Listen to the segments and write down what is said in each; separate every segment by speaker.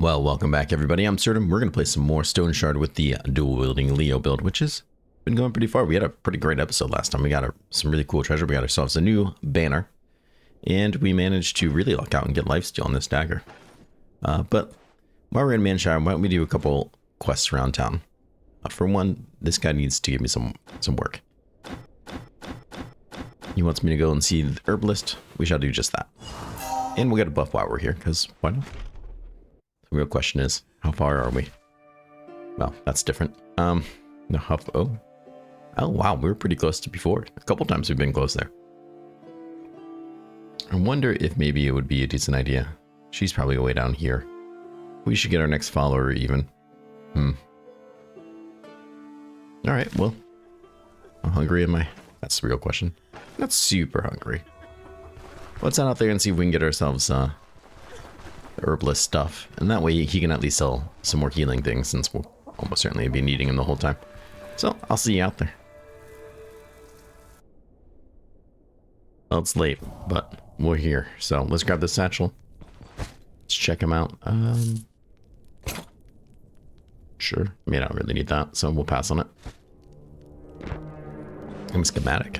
Speaker 1: Well, welcome back everybody. I'm Absurdum. We're going to play some more Stoneshard with the dual-wielding Leo build, which has been going pretty far. We had a pretty great episode last time. We got some really cool treasure. We got ourselves a new banner, and we managed to really luck out and get lifesteal on this dagger. But while we're in Manshire, why don't we do a couple quests around town? For one, this guy needs to give me some work. He wants me to go and see the herbalist. We shall do just that. And we'll get a buff while we're here, because why not? The real question is, how far are we? Well, that's different. No, oh wow, we were pretty close to before. A couple times we've been close there. I wonder if maybe it would be a decent idea. She's probably way down here. We should get our next follower even. Alright, well. How hungry am I? That's the real question. Not super hungry. Let's head out there and see if we can get ourselves the herbalist stuff. And that way he can at least sell some more healing things, since we'll almost certainly be needing him the whole time. So, I'll see you out there. Well, it's late, but we're here. So, let's grab this satchel. Let's check him out. Sure. I mean, I don't really need that, so we'll pass on it. And schematic.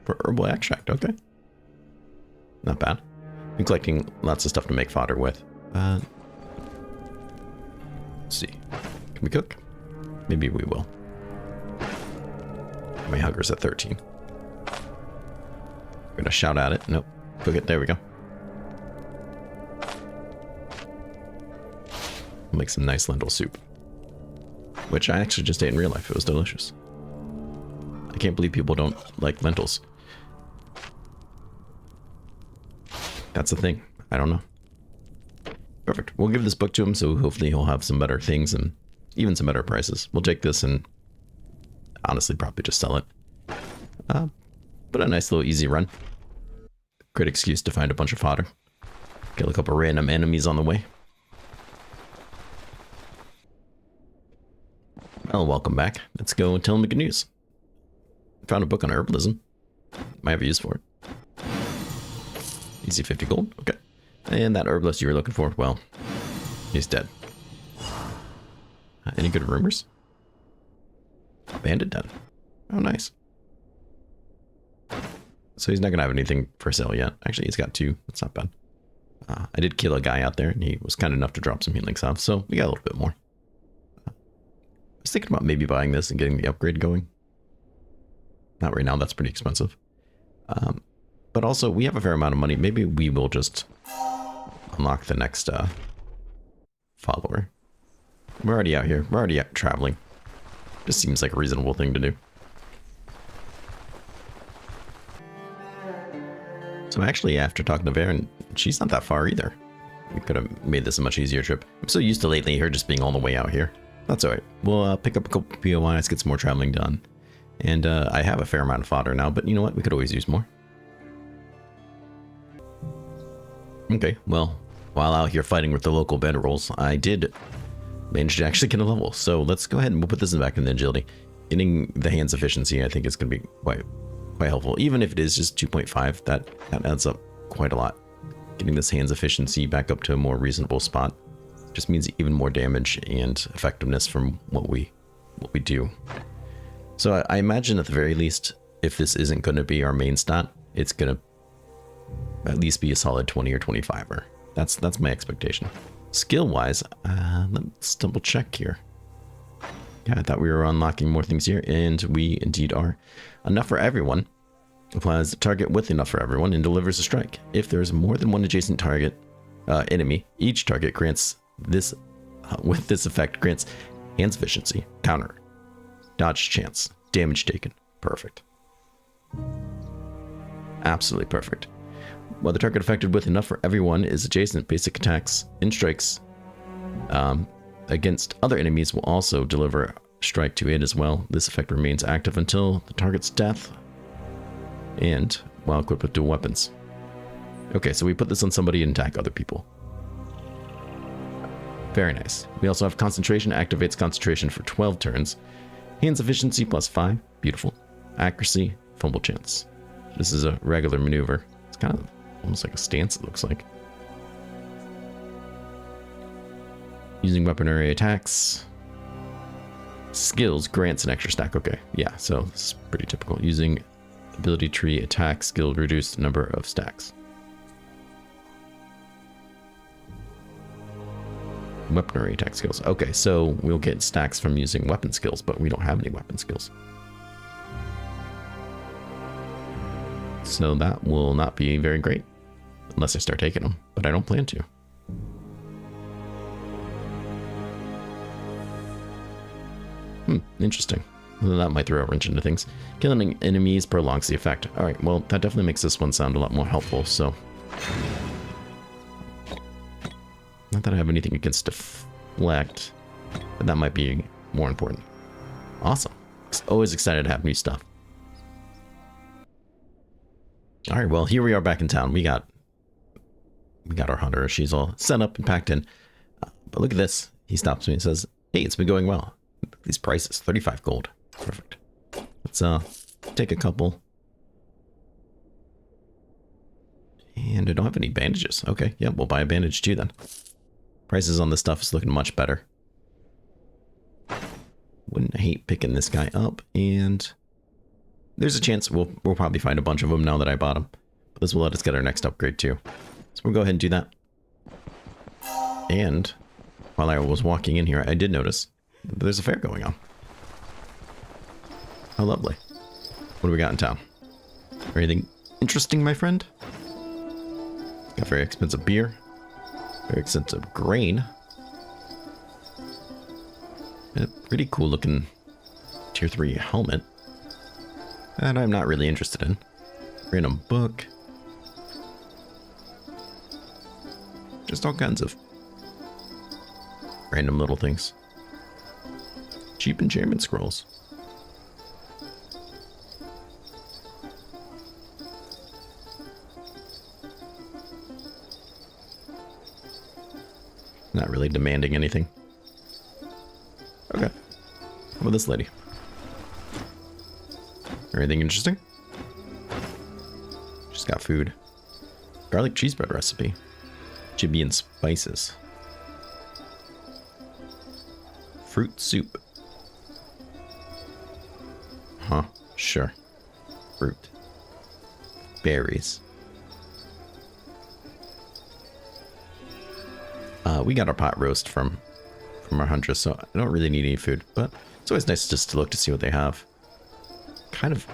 Speaker 1: For herbal extract, okay. Not bad. Been collecting lots of stuff to make fodder with. Let's see. Can we cook? Maybe we will. My hunger's at 13. I'm gonna shout at it. Nope. Cook it. There we go. We'll make some nice lentil soup. Which I actually just ate in real life. It was delicious. I can't believe people don't like lentils. That's the thing. I don't know. Perfect. We'll give this book to him, so hopefully he'll have some better things and even some better prices. We'll take this and honestly probably just sell it. But a nice little easy run. Great excuse to find a bunch of fodder. Kill a couple random enemies on the way. Well, welcome back. Let's go and tell him the good news. Found a book on herbalism. Might have a use for it. Easy 50 gold. Okay. And that herbalist you were looking for, well, he's dead. Any good rumors? Bandit done. Oh, nice. So he's not going to have anything for sale yet. Actually, he's got 2. That's not bad. I did kill a guy out there, and he was kind enough to drop some healing salve, so we got a little bit more. I was thinking about maybe buying this and getting the upgrade going. Not right now, that's pretty expensive. But also, we have a fair amount of money. Maybe we will just unlock the next follower. We're already out here. We're already out traveling. Just seems like a reasonable thing to do. So actually, after talking to Varen, she's not that far either. We could have made this a much easier trip. I'm so used to lately her just being all the way out here. That's alright. We'll pick up a couple POIs, get some more traveling done. And I have a fair amount of fodder now, but you know what? We could always use more. Okay, well, while out here fighting with the local bedrolls, I did manage to actually get a level. So let's go ahead and we'll put this back in the agility. Getting the hands efficiency, I think, is going to be quite helpful. Even if it is just 2.5, that adds up quite a lot. Getting this hands efficiency back up to a more reasonable spot just means even more damage and effectiveness from what we do. So I imagine at the very least, if this isn't going to be our main stat, it's going to at least be a solid 20 or 25er. That's my expectation. Skill-wise, let's double check here. Yeah, I thought we were unlocking more things here, and we indeed are. Enough for everyone applies the target with enough for everyone and delivers a strike. If there's more than one adjacent target enemy, each target grants this with this effect grants hands efficiency, counter, dodge chance, damage taken. Perfect. Absolutely perfect. While the target affected with enough for everyone is adjacent, basic attacks and strikes against other enemies will also deliver a strike to it as well. This effect remains active until the target's death and while equipped with dual weapons. Okay, so we put this on somebody and attack other people. Very nice. We also have concentration, activates concentration for 12 turns. Hands efficiency +5, beautiful. Accuracy, fumble chance. This is a regular maneuver. It's kind of almost like a stance, it looks like. Using weaponry attacks. Skills grants an extra stack. Okay, yeah, so this is pretty typical. Using ability tree attack skill reduced number of stacks. Weaponry attack skills. Okay, so we'll get stacks from using weapon skills, but we don't have any weapon skills. So that will not be very great unless I start taking them, but I don't plan to. Interesting. Well, that might throw a wrench into things. Killing enemies prolongs the effect. Alright, well, that definitely makes this one sound a lot more helpful, so... Not that I have anything against deflect, but that might be more important. Awesome. Always excited to have new stuff. Alright, well, here we are back in town. We got our hunter. She's all set up and packed in. But look at this. He stops me and says, hey, it's been going well. These prices, 35 gold. Perfect. Let's take a couple. And I don't have any bandages. Okay, yeah, we'll buy a bandage too then. Prices on this stuff is looking much better. Wouldn't hate picking this guy up, and there's a chance we'll probably find a bunch of them now that I bought them. But this will let us get our next upgrade too. So we'll go ahead and do that. And while I was walking in here, I did notice there's a fair going on. How lovely. What do we got in town? Anything interesting, my friend? Got very expensive beer. Very expensive grain. A pretty cool looking tier 3 helmet. That I'm not really interested in. Random book. Just all kinds of random little things. Cheap enchantment scrolls. Not really demanding anything. Okay. How about this lady? Anything interesting? She's got food. Garlic cheese bread recipe. Chibi and spices. Fruit soup. Huh, sure. Fruit. Berries. We got our pot roast from our huntress, so I don't really need any food, but it's always nice just to look to see what they have. Kind of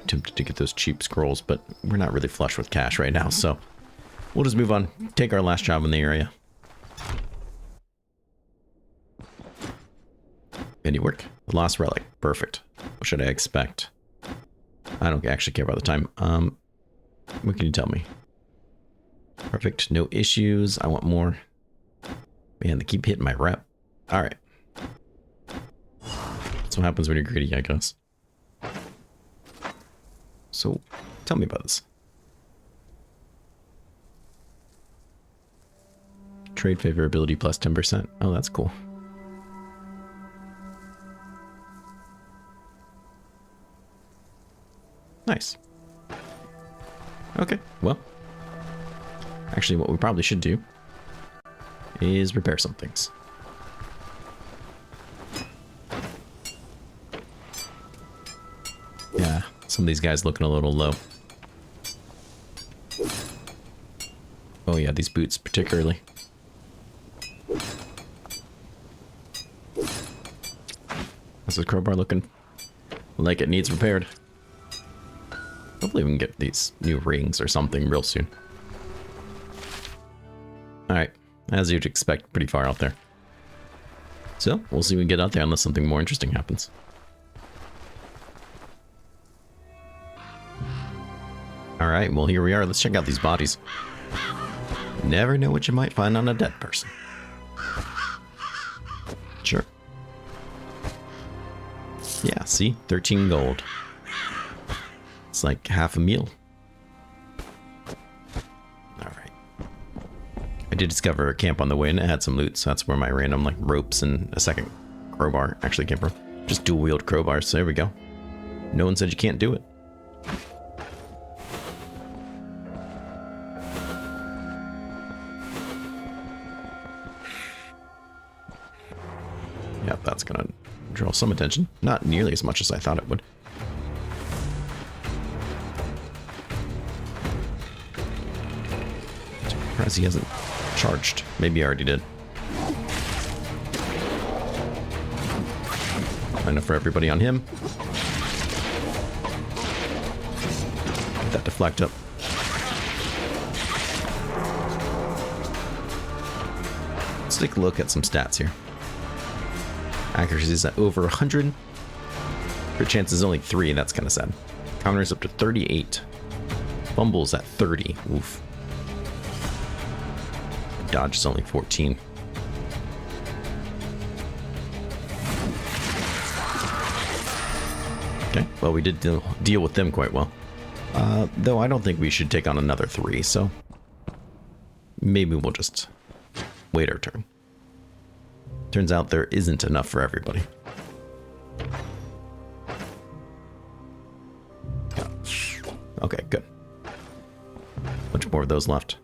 Speaker 1: tempted to get those cheap scrolls, but we're not really flush with cash right now, so we'll just move on. Take our last job in the area. Any work? The lost relic. Perfect. What should I expect? I don't actually care about the time. What can you tell me? Perfect. No issues. I want more. Man, they keep hitting my rep. Alright. That's what happens when you're greedy, I guess. So, tell me about this. Trade favorability plus 10%. Oh, that's cool. Nice. Okay, well. Actually, what we probably should do is repair some things. Yeah, some of these guys looking a little low. Oh yeah, these boots particularly. How's the crowbar looking? Like it needs repaired. Hopefully we can get these new rings or something real soon. Alright, as you'd expect, pretty far out there. So, we'll see when we get out there unless something more interesting happens. Alright, well here we are. Let's check out these bodies. Never know what you might find on a dead person. Sure. Yeah, see? 13 gold. It's like half a meal. Alright. I did discover a camp on the way and it had some loot, so that's where my random like ropes and a second crowbar actually came from. Just dual wield crowbars, so there we go. No one said you can't do it. that's gonna draw some attention. Not nearly as much as I thought it would. Surprised he hasn't charged. Maybe I already did. Enough for everybody on him. Get that deflect up. Let's take a look at some stats here. Accuracy is at over 100. Crit chance is only 3, that's kind of sad. Counters up to 38. Fumbles at 30. Oof. Dodge is only 14. Okay, well, we did deal with them quite well. Though I don't think we should take on another 3, so maybe we'll just wait our turn. Turns out there isn't enough for everybody. Okay, good. Much more of those left.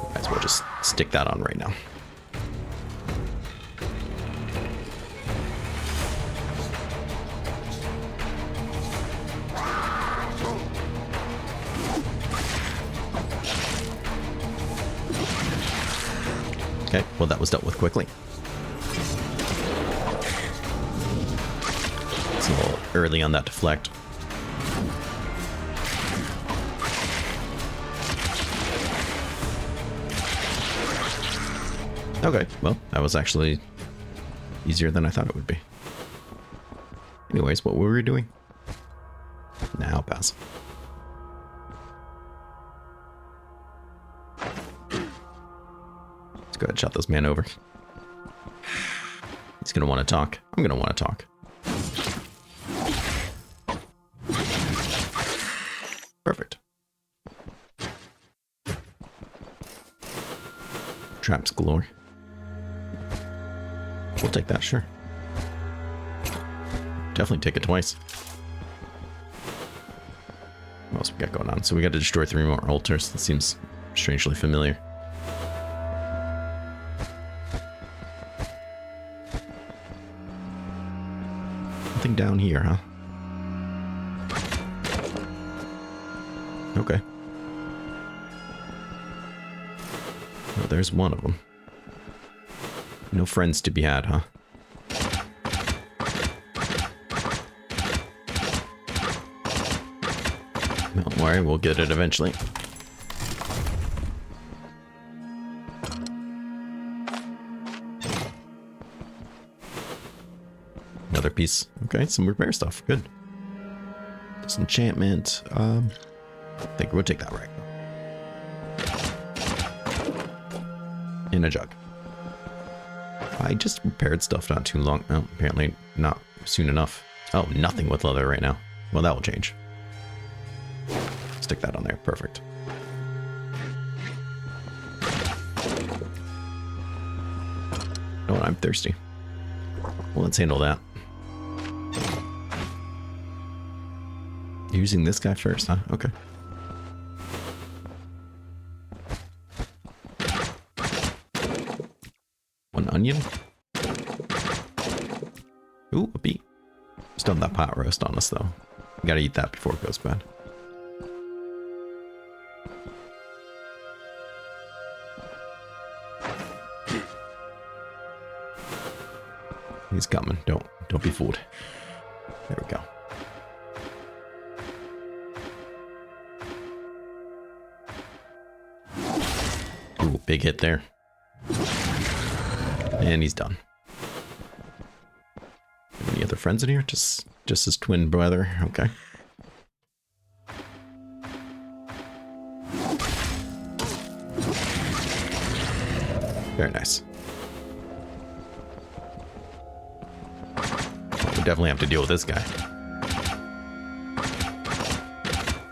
Speaker 1: Might as well just stick that on right now. Okay, well, that was dealt with quickly. It's a little early on that deflect. Okay, well, that was actually easier than I thought it would be. Anyways, what were we doing? Nah, I'll pass. Go ahead and shot this man over. He's gonna want to talk. I'm gonna want to talk. Perfect. Traps galore. We'll take that, sure. Definitely take it twice. What else we got going on? So we got to destroy 3 more altars. That seems strangely familiar. Nothing down here, huh? Okay. Well, there's one of them. No friends to be had, huh? Don't worry, we'll get it eventually. Another piece. Okay, some repair stuff. Good. Disenchantment. I think we'll take that right. In a jug. I just repaired stuff not too long. Oh, apparently not soon enough. Oh, nothing with leather right now. Well, that will change. Stick that on there. Perfect. Oh, I'm thirsty. Well, let's handle that. Using this guy first, huh? Okay. One onion. Ooh, a bee. Still have that pot roast on us, though. We gotta eat that before it goes bad. He's coming. Don't be fooled. There we go. Ooh, big hit there. And he's done. Any other friends in here? Just his twin brother. Okay. Very nice. We definitely have to deal with this guy.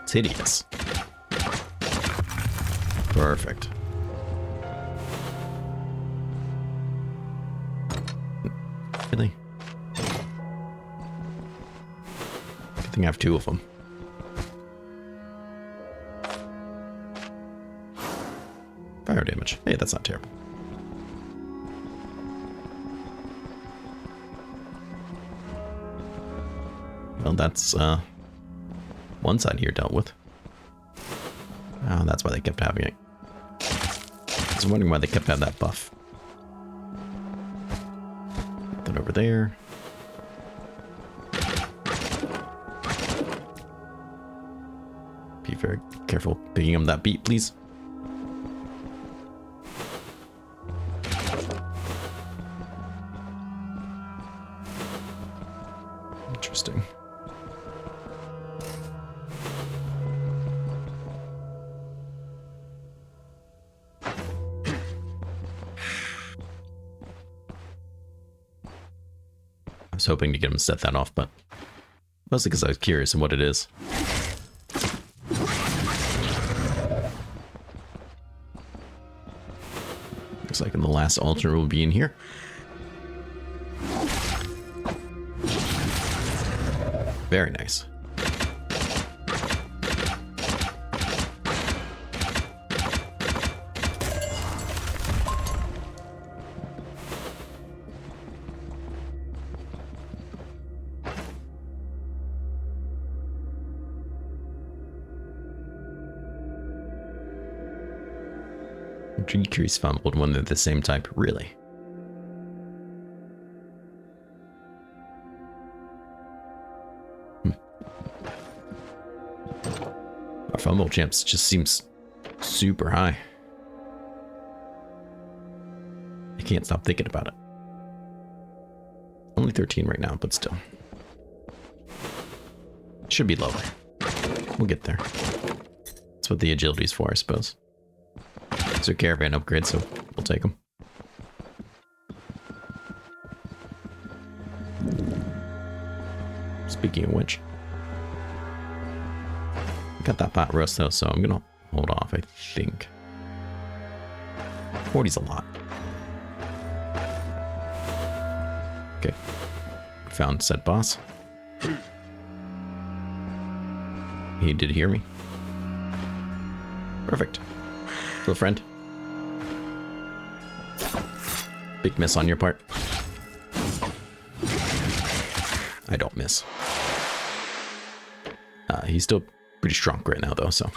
Speaker 1: It's hideous. Perfect. Really? think I have 2 of them. Fire damage. Hey, that's not terrible. Well, that's one side here dealt with. Oh, that's why they kept having it. I was wondering why they kept having that buff. Put that over there. Be very careful picking up that beat, please. Interesting. I was hoping to get him to set that off, but mostly because I was curious of what it is. Looks like the last altar will be in here. Very nice. Decrease fumbled when they're the same type. Really? Our fumble champs just seems super high. I can't stop thinking about it. Only 13 right now, but still. Should be lower. We'll get there. That's what the agility's for, I suppose. These are caravan upgrades, so we'll take them. Speaking of which, got that pot roast though, so I'm gonna hold off, I think. 40's a lot. Okay. Found said boss. He did hear me. Perfect. Little friend. Big miss on your part. I don't miss. He's still pretty strong right now, though, so.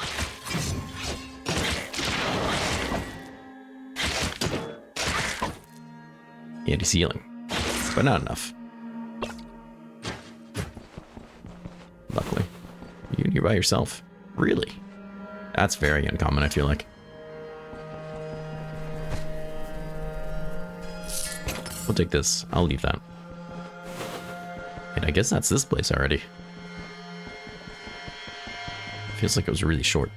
Speaker 1: And he's healing, but not enough. Luckily. You're by yourself. Really? That's very uncommon, I feel like. We'll take this. I'll leave that. And I guess that's this place already. Feels like it was really short.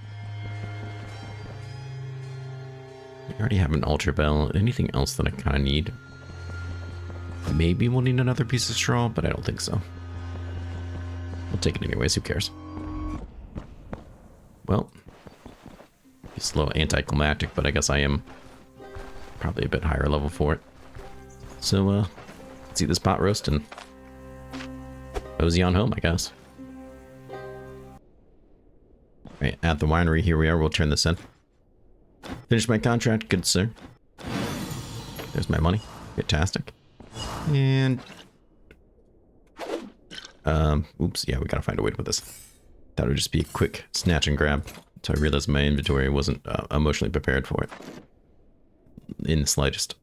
Speaker 1: I already have an altar bell. Anything else that I kind of need? Maybe we'll need another piece of straw, but I don't think so. We'll take it anyways. Who cares? Well, it's a little anticlimactic, but I guess I am probably a bit higher level for it. So, let's eat this pot roast and cozy on home, I guess. Right, at the winery, here we are. We'll turn this in. Finish my contract, good sir. There's my money. Fantastic. And... oops, yeah, we gotta find a way to put this. That would just be a quick snatch and grab. So I realized my inventory wasn't emotionally prepared for it. In the slightest.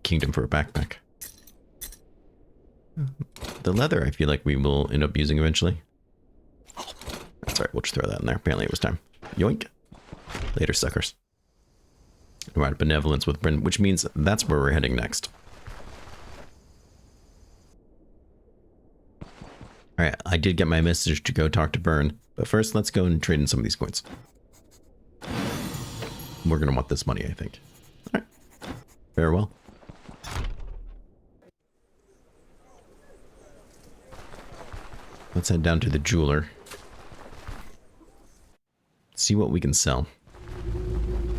Speaker 1: Kingdom for a backpack. The leather I feel like we will end up using eventually. That's right, we'll just throw that in there. Apparently it was time. Yoink. Later, suckers. Alright, benevolence with Bryn, which means that's where we're heading next. Alright, I did get my message to go talk to Byrne, but first let's go and trade in some of these coins. We're gonna want this money, I think. Alright. Farewell. Let's head down to the jeweler. See what we can sell.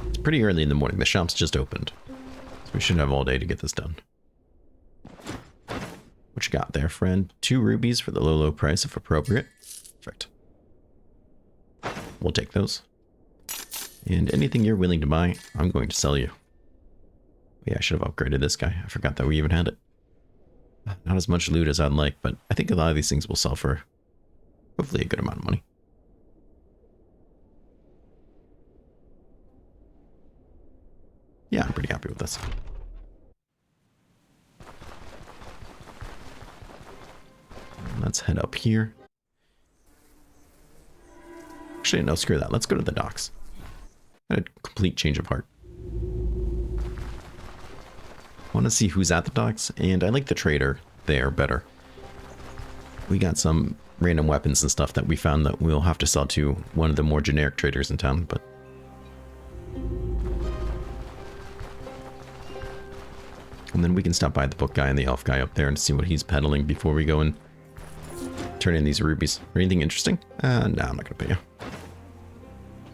Speaker 1: It's pretty early in the morning. The shop's just opened. So we should have all day to get this done. What you got there, friend? 2 rubies for the low price if appropriate. Perfect. We'll take those. And anything you're willing to buy, I'm going to sell you. Yeah, I should have upgraded this guy. I forgot that we even had it. Not as much loot as I'd like, but I think a lot of these things will sell for hopefully a good amount of money. Yeah, I'm pretty happy with this. Let's head up here. Actually, no, screw that. Let's go to the docks. I had a complete change of heart. I want to see who's at the docks, and I like the trader there better. We got some random weapons and stuff that we found that we'll have to sell to one of the more generic traders in town, but... And then we can stop by the book guy and the elf guy up there and see what he's peddling before we go and turn in these rubies. Or anything interesting? No, I'm not going to pay you.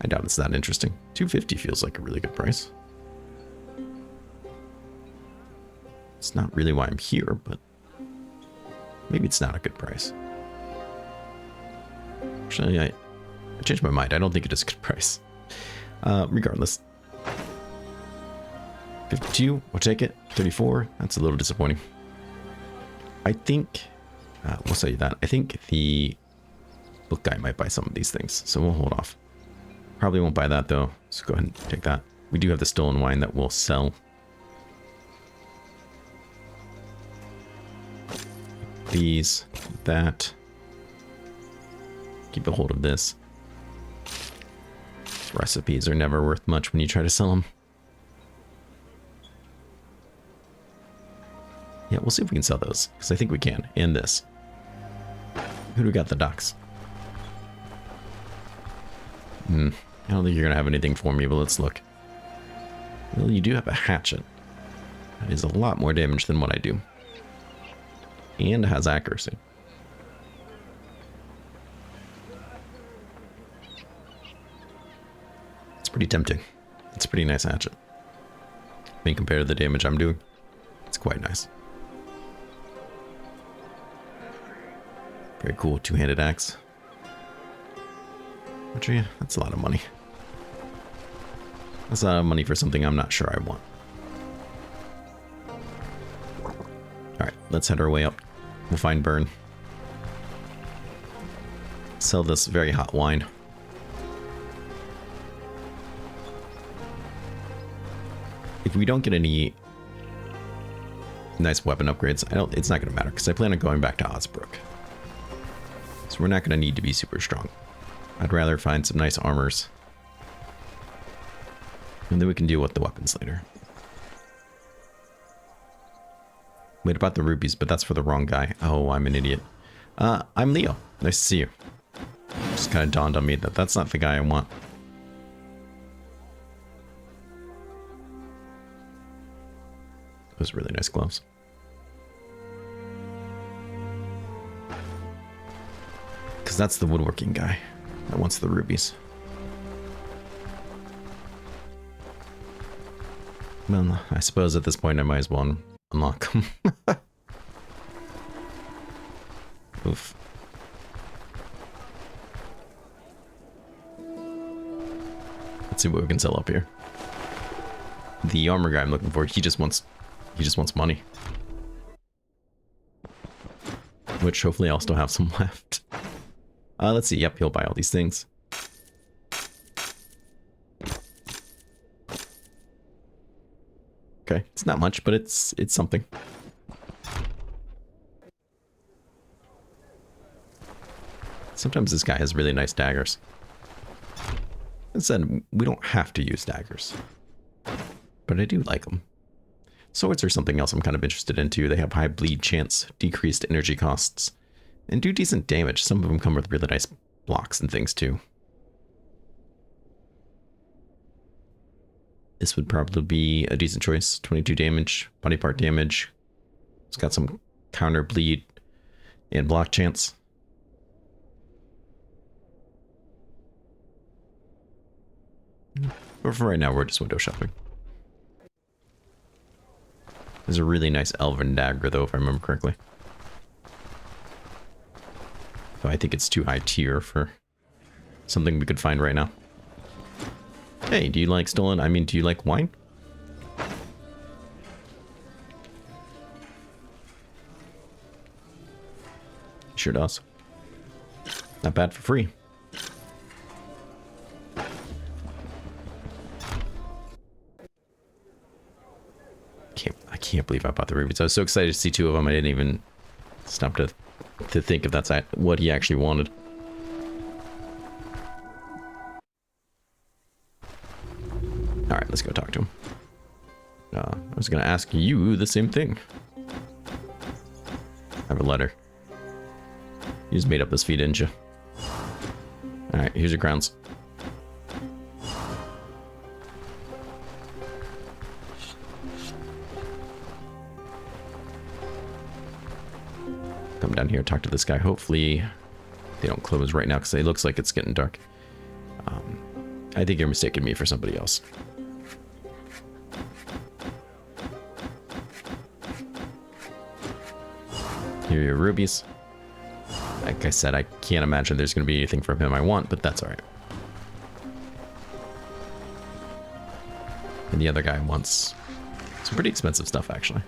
Speaker 1: I doubt it's that interesting. 250 feels like a really good price. It's not really why I'm here, but maybe it's not a good price. Actually, I changed my mind. I don't think it is a good price. Regardless. 52, we'll take it. 34, that's a little disappointing. I think, we'll say that. I think the book guy might buy some of these things, so we'll hold off. Probably won't buy that though, so go ahead and take that. We do have the stolen wine that we'll sell. These, that. Keep a hold of this. Recipes are never worth much when you try to sell them. Yeah, we'll see if we can sell those, because I think we can. And this. Who do we got the docks? I don't think you're going to have anything for me, but let's look. Well, you do have a hatchet. That is a lot more damage than what I do. And has accuracy. It's pretty tempting. It's a pretty nice hatchet. I mean, compared to the damage I'm doing, it's quite nice. Very cool two-handed axe. Actually, that's a lot of money. That's a lot of money for something I'm not sure I want. Alright, let's head our way up. We'll find Burn. Sell this very hot wine. If we don't get any nice weapon upgrades, it's not going to matter, because I plan on going back to Osbrook. So we're not going to need to be super strong. I'd rather find some nice armors. And then we can deal with the weapons later. Wait, about the rubies, but that's for the wrong guy. Oh, I'm an idiot. I'm Leo. Nice to see you. Just kind of dawned on me that that's not the guy I want. Those really nice gloves. Because that's the woodworking guy that wants the rubies. Well, I suppose at this point I might as well unlock them. Oof. Let's see what we can sell up here. The armor guy I'm looking for, he just wants money. Which hopefully I'll still have some left. Let's see. Yep, he'll buy all these things. Okay, it's not much, but it's something. Sometimes this guy has really nice daggers. That said, we don't have to use daggers, but I do like them. Swords are something else I'm kind of interested in too. They have high bleed chance, decreased energy costs, and do decent damage. Some of them come with really nice blocks and things too. This would probably be a decent choice. 22 damage, body part damage. It's got some counter bleed and block chance. But for right now, we're just window shopping. There's a really nice elven dagger though, if I remember correctly. So I think it's too high tier for something we could find right now. Hey, do you like stolen? I mean, do you like wine? Sure does. Not bad for free. I can't believe I bought the rubies. I was so excited to see two of them. I didn't even stop to think if that's what he actually wanted. All right, let's go talk to him. I was gonna ask you the same thing. I have a letter. You just made up this fee, didn't you? All right, here's your grounds. Come down here, talk to this guy. Hopefully they don't close right now because it looks like it's getting dark. I think you're mistaking me for somebody else. Here are your rubies. Like I said, I can't imagine there's going to be anything from him I want, but that's all right. And the other guy wants some pretty expensive stuff, actually.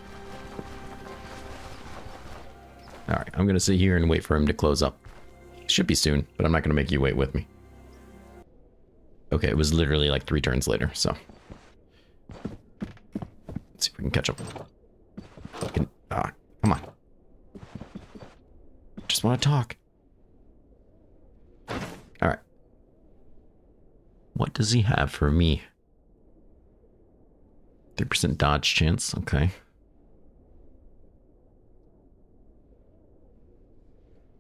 Speaker 1: All right, I'm going to sit here and wait for him to close up. Should be soon, but I'm not going to make you wait with me. Okay, it was literally like 3 turns later, so. Let's see if we can catch up. Come on. Just want to talk. All right. What does he have for me? 3% dodge chance, okay.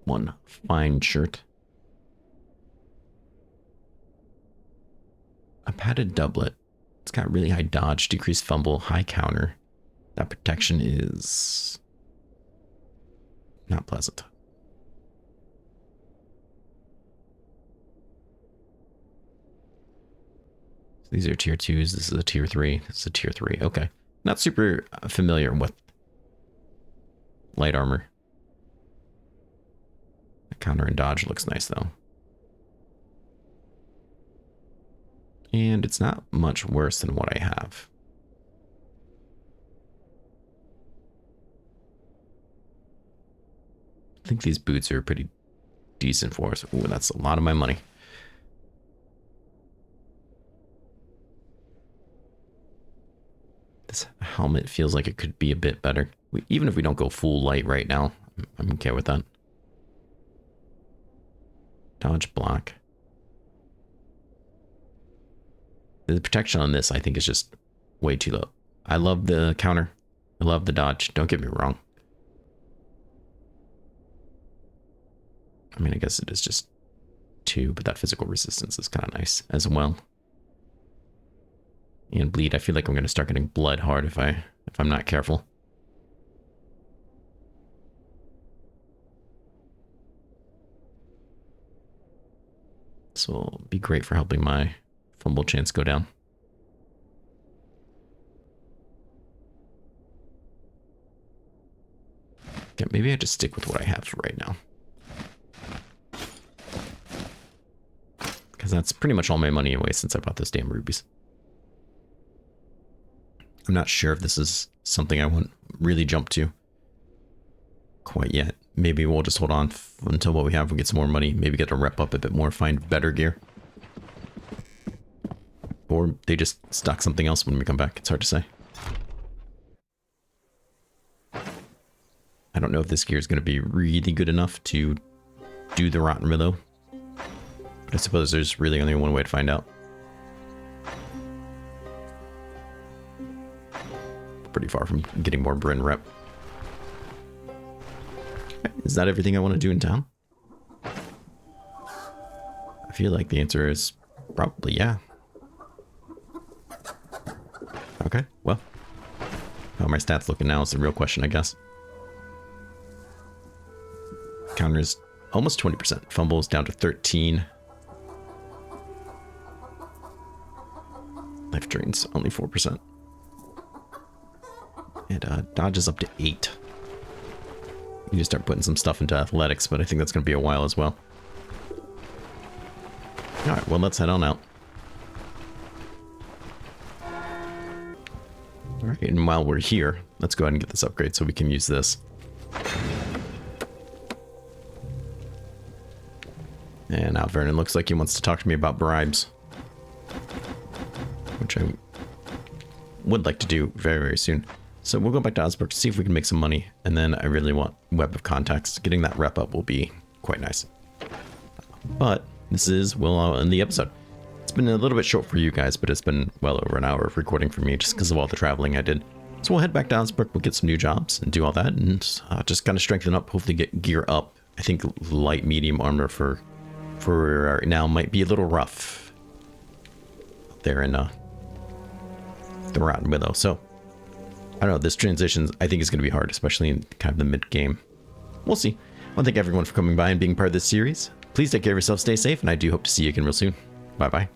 Speaker 1: 1 fine shirt. A padded doublet. It's got really high dodge, decreased fumble, high counter. That protection is not pleasant. So these are tier 2s. This is a tier 3. This is a tier 3. Okay. Not super familiar with light armor. The counter and dodge looks nice though. And it's not much worse than what I have. I think these boots are pretty decent for us. Ooh, that's a lot of my money. This helmet feels like it could be a bit better. Even if we don't go full light right now, I'm okay with that. Dodge block. The protection on this, I think, is just way too low. I love the counter. I love the dodge. Don't get me wrong. I mean, I guess it is just 2, but that physical resistance is kind of nice as well. And bleed. I feel like I'm going to start getting blood hard if I'm not careful. This will be great for helping my fumble chance go down. Okay, maybe I just stick with what I have for right now. Because that's pretty much all my money away since I bought those damn rubies. I'm not sure if this is something I want really jump to quite yet. Maybe we'll just hold on until what we have, we get some more money, maybe get to rep up a bit more, find better gear. Or they just stock something else when we come back. It's hard to say. I don't know if this gear is going to be really good enough to do the Rotten Willow. But I suppose there's really only one way to find out. Pretty far from getting more Bryn rep. Is that everything I want to do in town? I feel like the answer is probably yeah. Okay, well. How are my stats looking now is the real question, I guess. Counter is almost 20%. Fumbles down to 13. Life drains only 4%. And dodge is up to 8. You just start putting some stuff into athletics, but I think that's going to be a while as well. Alright, well, let's head on out. Alright, and while we're here, let's go ahead and get this upgrade so we can use this. And now Vernon looks like he wants to talk to me about bribes. Which I would like to do very, very soon. So we'll go back to Osberg to see if we can make some money. And then I really want Web of Contacts. Getting that rep up will be quite nice. But this is Will in the episode. It's been a little bit short for you guys, but it's been well over an hour of recording for me just because of all the traveling I did. So we'll head back to Osberg, we'll get some new jobs and do all that and just kind of strengthen up, hopefully get gear up. I think light, medium armor for right now might be a little rough there in the Rotten Willow. So I don't know, this transition I think is going to be hard, especially in kind of the mid game. We'll see. I want to thank everyone for coming by and being part of this series. Please take care of yourself, stay safe, and I do hope to see you again real soon. Bye bye.